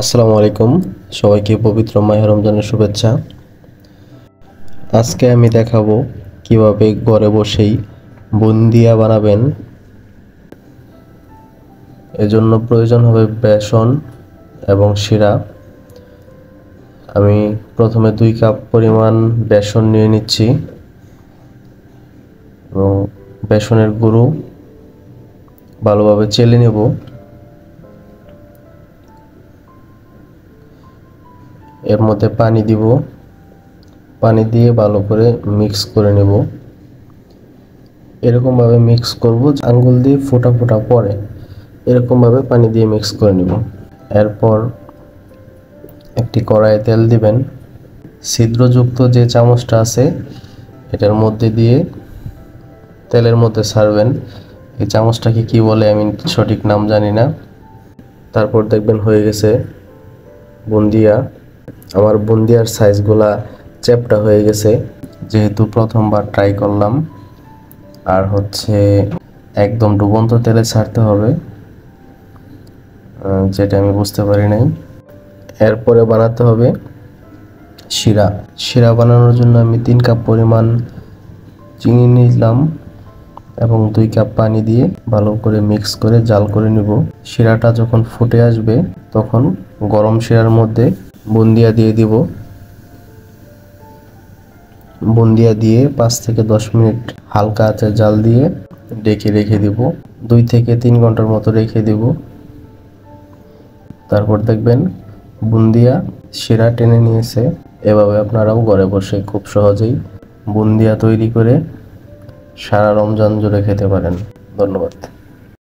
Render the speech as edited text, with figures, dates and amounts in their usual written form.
আসসালামু আলাইকুম, সবাইকে পবিত্র মাহে রমজানের শুভেচ্ছা। আজকে আমি দেখাবো কিভাবে ঘরে বসেই বুন্দিয়া বানাবেন। এজন্য প্রয়োজন হবে বেসন এবং শিরা। আমি প্রথমে 2 কাপ পরিমাণ বেসন নিয়ে নিচ্ছি এবং বেসনের গুঁড়ো ভালোভাবে চেলে নেব। এর মধ্যে পানি দিব, পানি দিয়ে ভালো করে মিক্স করে নেব। এরকমভাবে মিক্স করব আঙ্গুল দিয়ে ফোঁটা ফোঁটা পড়ে, এরকমভাবে পানি দিয়ে মিক্স করে নেব। এরপর একটি কড়াইয়ে তেল দিবেন, ছিদ্রযুক্ত যে চামচটা আছে এটার মধ্যে দিয়ে তেলের মধ্যে ছাড়বেন। এই চামচটাকে কি বলে আমি সঠিক নাম জানি না। তারপর দেখবেন হয়ে গেছে বুন্দিয়া। আমার বুন্দিয়ার সাইজগুলা চ্যাপ্টা হয়ে গেছে, যেহেতু প্রথমবার ট্রাই করলাম। আর একদম ডুবন্ত তেলে ছাড়তে হবে, যেটা আমি বুঝতে পারি নাই। এরপরে বানাতে হবে শিরা। শিরা বানানোর জন্য আমি 3 কাপ পরিমাণ চিনি নিলাম এবং 2 কাপ পানি দিয়ে ভালো করে মিক্স করে জাল করে নিব। শিরাটা যখন ফুটে আসবে তখন গরম শিরার মধ্যে বুন্দিয়া দিয়ে দিব। বুন্দিয়া দিয়ে 5 থেকে 10 মিনিট হালকা আঁচে জাল দিয়ে ঢেকে রেখে দিব। 2 থেকে 3 ঘন্টার মতো রেখে দিব। তারপর দেখবেন বুন্দিয়া শিরা টেনে নিয়েছে। এভাবে আপনারাও ঘরে বসে খুব সহজেই বুন্দিয়া তৈরি করে সারা রমজান জুড়ে খেতে পারেন। ধন্যবাদ।